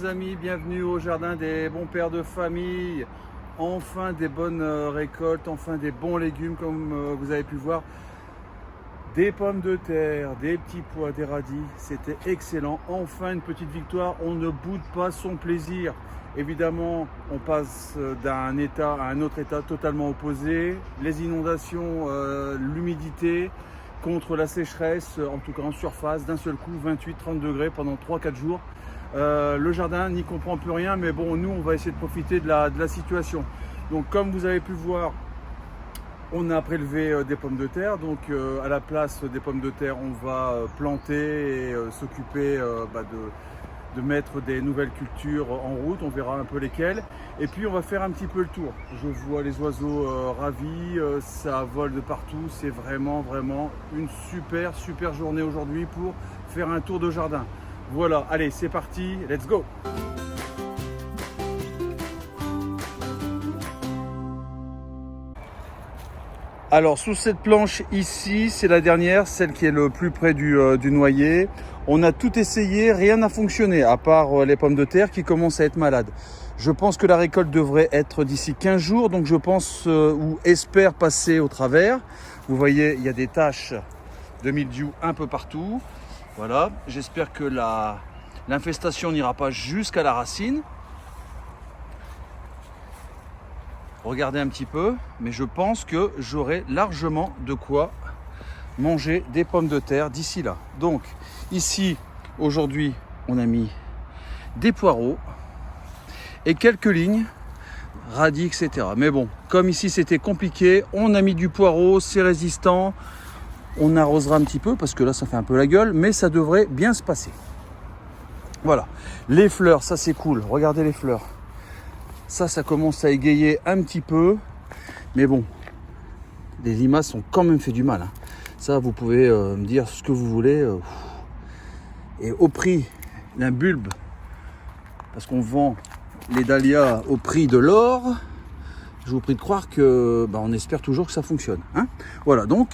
les amis, bienvenue au jardin des bons pères de famille. Enfin des bonnes récoltes, enfin des bons légumes comme vous avez pu voir. Des pommes de terre, des petits pois, des radis, c'était excellent. Enfin une petite victoire, on ne boude pas son plaisir. Évidemment, on passe d'un état à un autre état totalement opposé. Les inondations, l'humidité contre la sécheresse, en tout cas en surface, d'un seul coup 28-30 degrés pendant 3-4 jours. Le jardin n'y comprend plus rien, mais bon, nous on va essayer de profiter de la situation. Donc comme vous avez pu voir, on a prélevé des pommes de terre, donc à la place des pommes de terre, on va planter et s'occuper de mettre des nouvelles cultures en route. On verra un peu lesquelles. Et puis on va faire un petit peu le tour. Je vois les oiseaux ravis, ça vole de partout. C'est vraiment une super journée aujourd'hui pour faire un tour de jardin. Voilà, allez, c'est parti, let's go! Alors sous cette planche ici, c'est la dernière, celle qui est le plus près du noyer. On a tout essayé, rien n'a fonctionné, à part les pommes de terre qui commencent à être malades. Je pense que la récolte devrait être d'ici 15 jours, donc je pense ou espère passer au travers. Vous voyez, il y a des taches de mildiou un peu partout. Voilà, j'espère que l'infestation n'ira pas jusqu'à la racine. Regardez un petit peu, mais je pense que j'aurai largement de quoi manger des pommes de terre d'ici là. Donc ici, aujourd'hui, on a mis des poireaux et quelques lignes, radis, etc. Mais bon, comme ici c'était compliqué, on a mis du poireau, c'est résistant. On arrosera un petit peu parce que là ça fait un peu la gueule, mais ça devrait bien se passer. Voilà, les fleurs, ça c'est cool, regardez les fleurs. Ça commence à égayer un petit peu, mais bon, les limaces ont quand même fait du mal. Ça, vous pouvez me dire ce que vous voulez. Et au prix d'un bulbe, parce qu'on vend les dahlias au prix de l'or, je vous prie de croire que on espère toujours que ça fonctionne. Voilà, donc,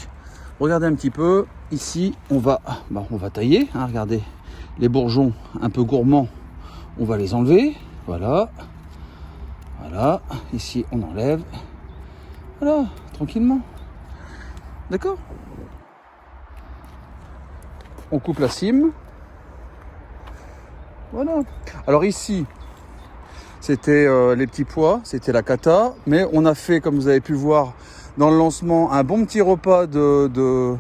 regardez un petit peu. Ici, on va tailler. Regardez, les bourgeons un peu gourmands, on va les enlever. Voilà. Voilà, ici on enlève, voilà, tranquillement, d'accord. On coupe la cime, voilà. Alors ici, c'était les petits pois, c'était la cata, mais on a fait, comme vous avez pu voir dans le lancement, un bon petit repas de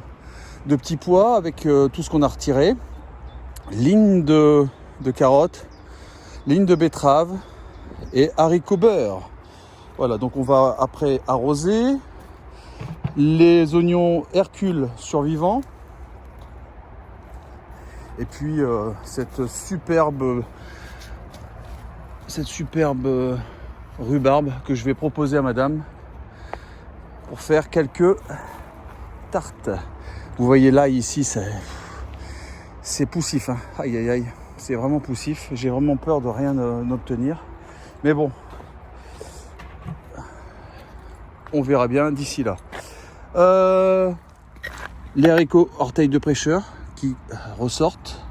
petits pois avec tout ce qu'on a retiré, ligne de carottes, ligne de betterave, et haricots beurre. Voilà, donc on va après arroser les oignons Hercule survivants et puis cette superbe rhubarbe que je vais proposer à madame pour faire quelques tartes. Vous voyez là, ici, c'est poussif, aïe aïe aïe, c'est vraiment poussif. J'ai vraiment peur de rien obtenir. Mais bon, on verra bien d'ici là. Les haricots orteils de prêcheur qui ressortent.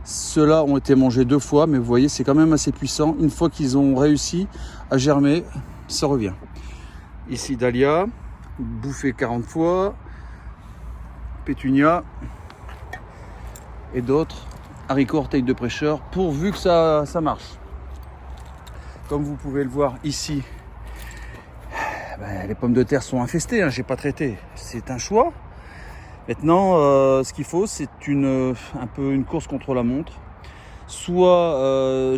Ceux-là ont été mangés 2 fois, mais vous voyez, c'est quand même assez puissant. Une fois qu'ils ont réussi à germer, ça revient. Ici, dahlia, bouffé 40 fois. Pétunia et d'autres haricots orteils de prêcheur, pourvu que ça marche. Comme vous pouvez le voir ici, les pommes de terre sont infestées, j'ai pas traité. C'est un choix. Maintenant, ce qu'il faut, c'est un peu une course contre la montre. Soit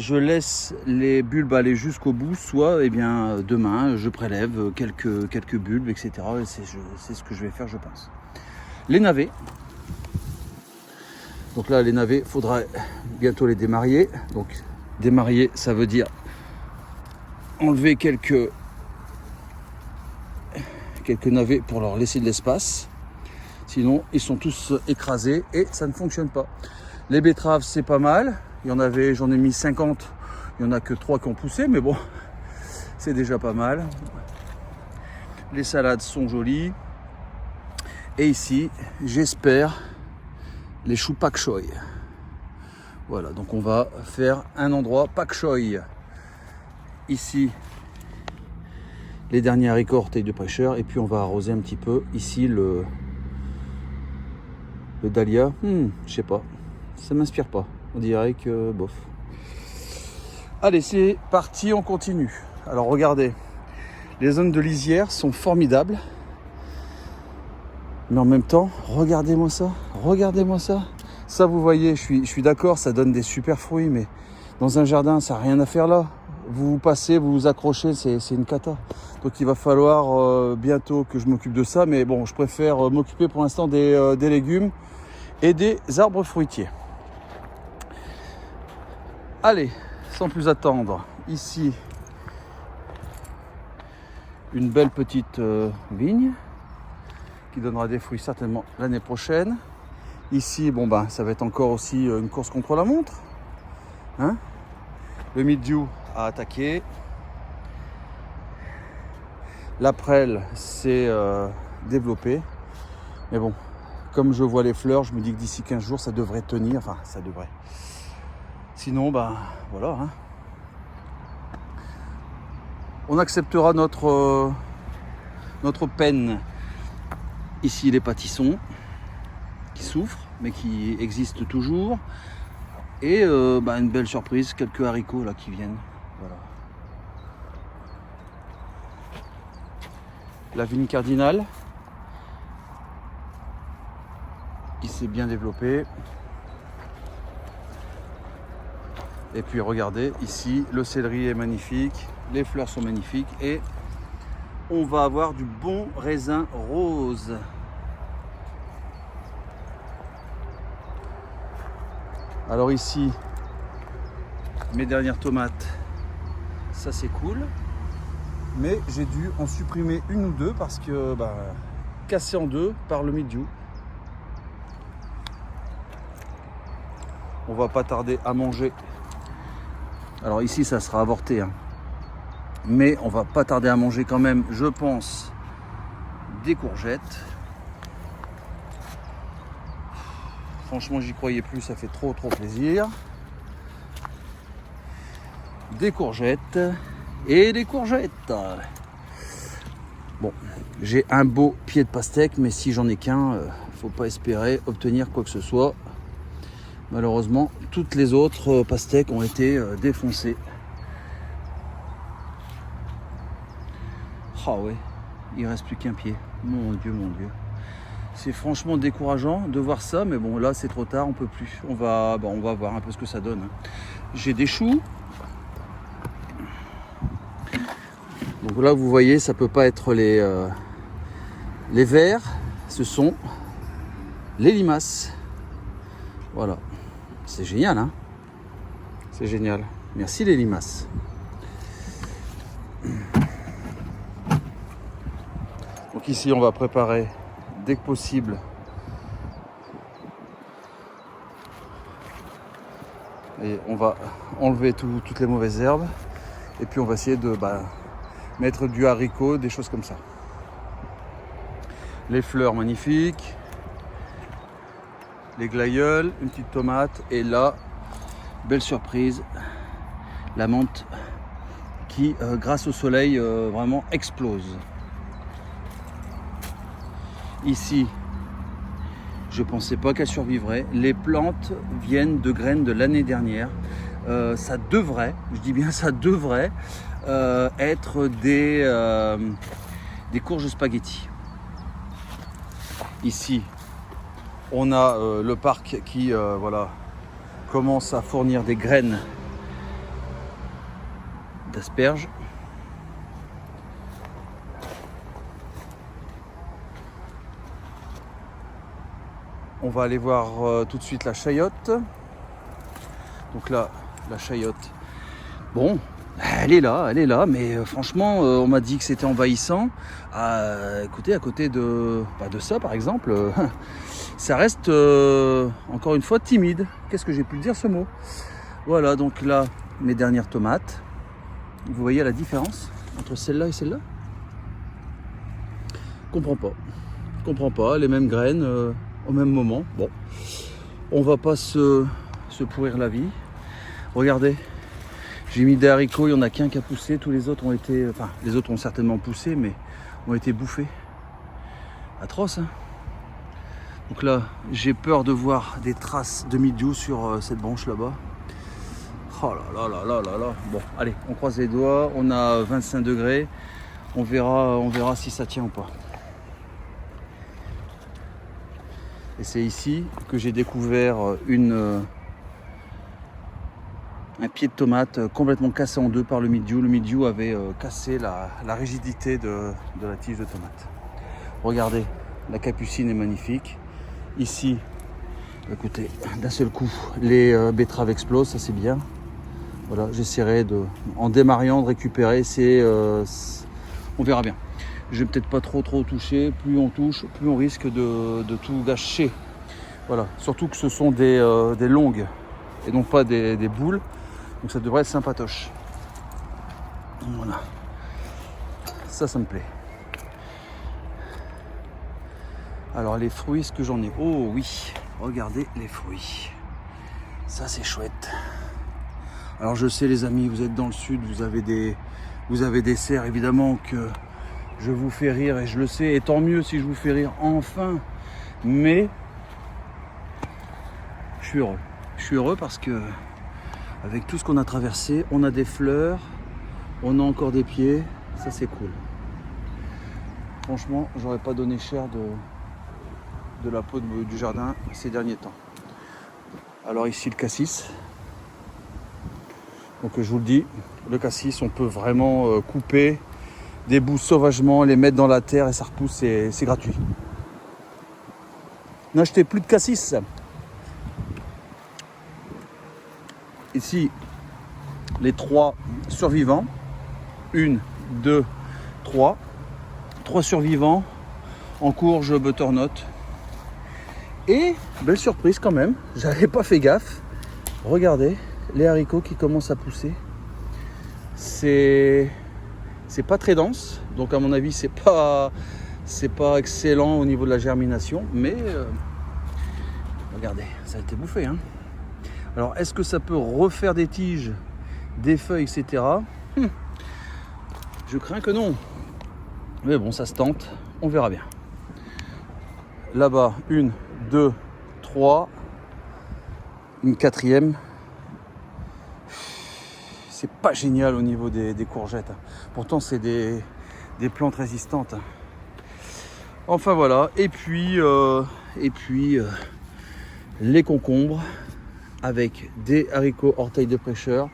je laisse les bulbes aller jusqu'au bout, soit demain, je prélève quelques bulbes, etc. Et c'est ce que je vais faire, je pense. Les navets. Donc là, les navets, faudra bientôt les démarier. Donc démarier, ça veut dire enlever quelques navets pour leur laisser de l'espace. Sinon, ils sont tous écrasés et ça ne fonctionne pas. Les betteraves, c'est pas mal. J'en ai mis 50. Il n'y en a que 3 qui ont poussé, mais bon, c'est déjà pas mal. Les salades sont jolies. Et ici, j'espère, les choux pak choy. Voilà, donc on va faire un endroit pak choi. Ici, les derniers haricots orteils de pêcheur. Et puis on va arroser un petit peu ici le dahlia. Je sais pas, ça m'inspire pas. On dirait que bof. Allez, c'est parti, on continue. Alors regardez, les zones de lisière sont formidables. Mais en même temps, regardez-moi ça. Regardez-moi ça. Ça, vous voyez, je suis d'accord, ça donne des super fruits. Mais dans un jardin, ça n'a rien à faire là. Vous passez, vous vous accrochez, c'est une cata. Donc il va falloir bientôt que je m'occupe de ça. Mais bon, je préfère m'occuper pour l'instant des légumes et des arbres fruitiers. Allez, sans plus attendre, ici, une belle petite vigne qui donnera des fruits certainement l'année prochaine. Ici, bon ben, ça va être encore aussi une course contre la montre. Hein, le mildiou a attaqué. La prêle s'est développée. Mais bon, comme je vois les fleurs, je me dis que d'ici 15 jours, ça devrait tenir. Enfin, ça devrait. Sinon, ben voilà. Hein. On acceptera notre peine. Ici, les pâtissons qui souffrent, mais qui existent toujours. Et une belle surprise, quelques haricots là qui viennent. Voilà. La vigne cardinale qui s'est bien développée. Et puis regardez, ici, le céleri est magnifique, les fleurs sont magnifiques et on va avoir du bon raisin rose. Alors ici, mes dernières tomates, ça c'est cool. Mais j'ai dû en supprimer une ou deux parce que cassé en deux par le mildiou. On va pas tarder à manger. Alors ici ça sera avorté, hein. Mais on va pas tarder à manger quand même, je pense, des courgettes. Franchement j'y croyais plus, ça fait trop plaisir. Des courgettes et des courgettes. Bon, j'ai un beau pied de pastèque, mais si j'en ai qu'un, faut pas espérer obtenir quoi que ce soit. Malheureusement, toutes les autres pastèques ont été défoncées. Ah ouais, il reste plus qu'un pied. Mon Dieu, mon Dieu. C'est franchement décourageant de voir ça, mais bon, là c'est trop tard, on peut plus. On va voir un peu ce que ça donne. J'ai des choux. Donc là, vous voyez, ça peut pas être les verts, ce sont les limaces. Voilà, c'est génial, hein? C'est génial. Merci les limaces. Donc ici, on va préparer dès que possible et on va enlever toutes les mauvaises herbes et puis on va essayer de mettre du haricot, des choses comme ça. Les fleurs magnifiques, les glaïeuls, une petite tomate et là, belle surprise, la menthe qui grâce au soleil vraiment explose. Ici, je pensais pas qu'elle survivrait. Les plantes viennent de graines de l'année dernière. Ça devrait, je dis bien ça devrait, être des courges spaghetti. Ici, on a le parc qui commence à fournir des graines d'asperges. On va aller voir tout de suite la chayotte. Donc là, la chayotte, bon, elle est là, mais franchement, on m'a dit que c'était envahissant. Écoutez, à côté de ça, par exemple, ça reste encore une fois timide. Qu'est-ce que j'ai pu dire ce mot? Voilà, donc là, mes dernières tomates. Vous voyez la différence entre celle-là et celle-là? Comprends pas, les mêmes graines au même moment. Bon, on va pas se se pourrir la vie. Regardez, j'ai mis des haricots, il n'y en a qu'un qui a poussé, tous les autres ont été, enfin les autres ont certainement poussé, mais ont été bouffés. Atroce, hein. Donc là, j'ai peur de voir des traces de mildiou sur cette branche là-bas. Oh là là là là là là. Bon, allez, on croise les doigts, on a 25 degrés, on verra si ça tient ou pas. Et c'est ici que j'ai découvert un pied de tomate complètement cassé en deux par le mildiou. Le mildiou avait cassé la rigidité de la tige de tomate. Regardez, la capucine est magnifique. Ici, écoutez, d'un seul coup, les betteraves explosent, ça c'est bien. Voilà, j'essaierai en démarrant de récupérer. On verra bien. Je vais peut-être pas trop toucher. Plus on touche, plus on risque de tout gâcher. Voilà, surtout que ce sont des longues et non pas des boules. Donc ça devrait être sympatoche. Voilà. Ça me plaît. Alors les fruits, est-ce que j'en ai? Oh oui, regardez les fruits. Ça c'est chouette. Alors je sais les amis, vous êtes dans le sud, vous avez des serres, évidemment que je vous fais rire et je le sais. Et tant mieux si je vous fais rire enfin. Mais je suis heureux. Je suis heureux parce que avec tout ce qu'on a traversé, on a des fleurs, on a encore des pieds, ça c'est cool. Franchement, j'aurais pas donné cher de la peau du jardin ces derniers temps. Alors ici le cassis. Donc je vous le dis, le cassis, on peut vraiment couper des bouts sauvagement, les mettre dans la terre et ça repousse, c'est gratuit. N'achetez plus de cassis. Ici, les 3 survivants. 1, 2, 3. 3 survivants en courge butternut. Et, belle surprise quand même, j'avais pas fait gaffe. Regardez, les haricots qui commencent à pousser. C'est pas très dense, donc à mon avis c'est pas excellent au niveau de la germination, mais regardez, ça a été bouffé, hein. Alors est-ce que ça peut refaire des tiges, des feuilles, etc. Je crains que non, mais bon, ça se tente, on verra bien. Là-bas, 1, 2, 3, une 4e. C'est pas génial au niveau des courgettes. Pourtant, c'est des plantes résistantes. Enfin voilà. Et puis les concombres avec des haricots orteils de prêcheur.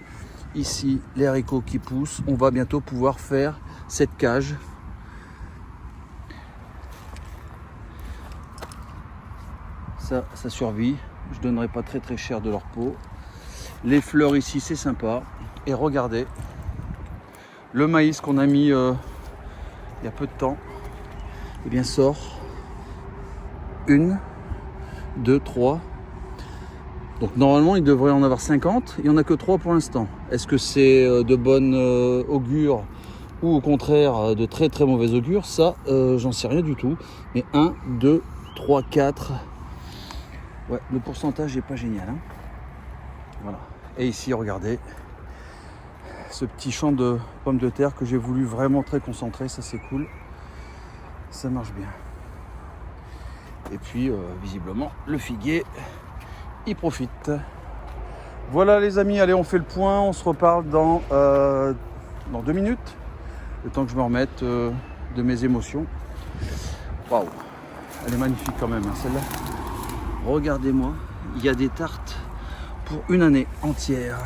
Ici, les haricots qui poussent. On va bientôt pouvoir faire cette cage. Ça survit. Je donnerai pas très cher de leur peau. Les fleurs ici, c'est sympa. Et regardez, le maïs qu'on a mis il y a peu de temps, eh bien sort 1, 2, 3. Donc normalement, il devrait en avoir 50. Il n'y en a que 3 pour l'instant. Est-ce que c'est de bonne augure ou au contraire de très mauvais augure? Ça, j'en sais rien du tout. Mais 1, 2, 3, 4. Ouais, le pourcentage n'est pas génial, hein. Voilà. Et ici, regardez, ce petit champ de pommes de terre que j'ai voulu vraiment très concentrer, ça c'est cool. Ça marche bien. Et puis, visiblement, le figuier, il profite. Voilà les amis, allez, on fait le point. On se reparle dans 2 minutes. Le temps que je me remette de mes émotions. Waouh, elle est magnifique quand même, hein, celle-là. Regardez-moi, il y a des tartes pour une année entière.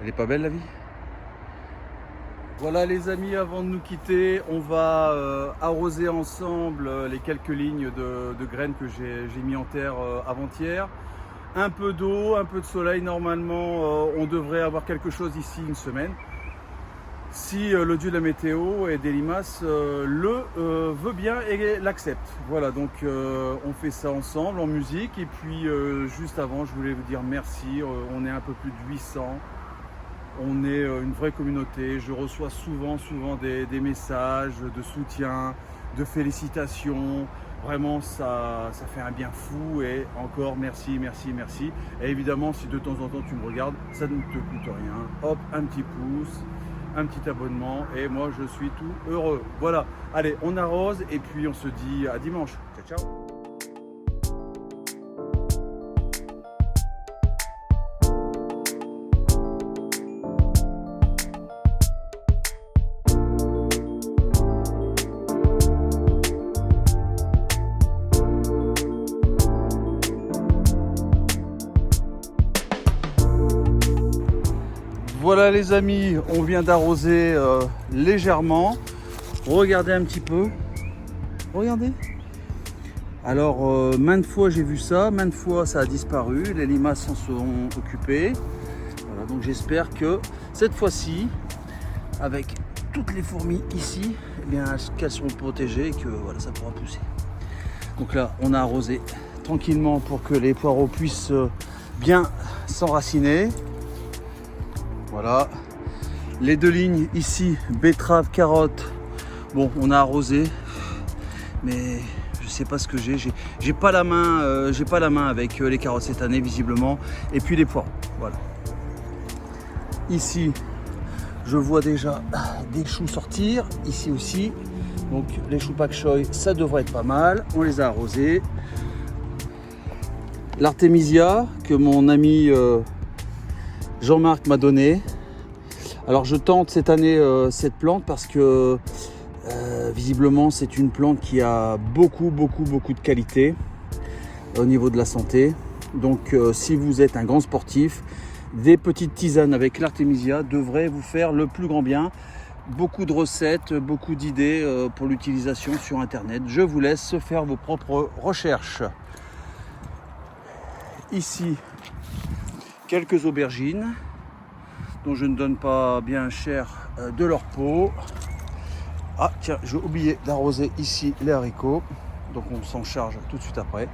Elle est pas belle la vie? Voilà les amis, avant de nous quitter, on va arroser ensemble les quelques lignes de graines que j'ai mis en terre avant-hier. Un peu d'eau, un peu de soleil, normalement on devrait avoir quelque chose ici une semaine. Si le dieu de la météo et des limaces le veut bien et l'accepte. Voilà, donc on fait ça ensemble en musique. Et puis juste avant, je voulais vous dire merci. On est un peu plus de 800. On est une vraie communauté. Je reçois souvent des messages de soutien, de félicitations. Vraiment, ça fait un bien fou et encore merci, merci, merci. Et évidemment, si de temps en temps tu me regardes, ça ne te coûte rien. Hop, un petit pouce, un petit abonnement et moi je suis tout heureux. Voilà, allez, on arrose et puis on se dit à dimanche. Ciao, ciao. Voilà les amis, on vient d'arroser légèrement. Regardez un petit peu. Regardez. Alors maintes fois j'ai vu ça, maintes fois ça a disparu. Les limaces s'en sont occupées. Voilà, donc j'espère que cette fois-ci, avec toutes les fourmis ici, eh bien qu'elles seront protégées et que voilà, ça pourra pousser. Donc là, on a arrosé tranquillement pour que les poireaux puissent bien s'enraciner. Voilà, les deux lignes ici, betterave, carotte. Bon, on a arrosé, mais je sais pas ce que j'ai pas la main, avec les carottes cette année visiblement. Et puis les poireaux, voilà. Ici, je vois déjà des choux sortir, ici aussi. Donc les choux pak choi, ça devrait être pas mal. On les a arrosés. L'artémisia que mon ami Jean-Marc m'a donné. Alors je tente cette année cette plante parce que visiblement c'est une plante qui a beaucoup de qualité au niveau de la santé. Donc si vous êtes un grand sportif, des petites tisanes avec l'artémisia devraient vous faire le plus grand bien. Beaucoup de recettes, beaucoup d'idées pour l'utilisation sur internet. Je vous laisse faire vos propres recherches. Ici, quelques aubergines dont je ne donne pas bien cher de leur peau. Ah tiens, j'ai oublié d'arroser ici les haricots, donc on s'en charge tout de suite après.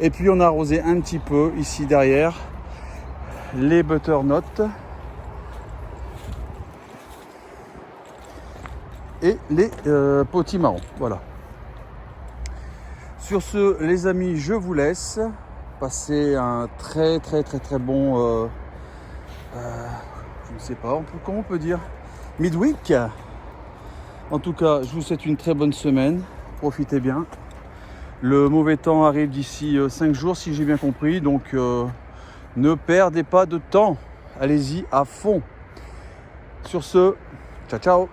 Et puis on a arrosé un petit peu ici derrière les butternuts et les potimarrons. Voilà. Sur ce, les amis, je vous laisse. Passez un très bon je ne sais pas, comment on peut dire, midweek. En tout cas, je vous souhaite une très bonne semaine. Profitez bien. Le mauvais temps arrive d'ici 5 jours, si j'ai bien compris. Donc, ne perdez pas de temps. Allez-y à fond. Sur ce, ciao, ciao.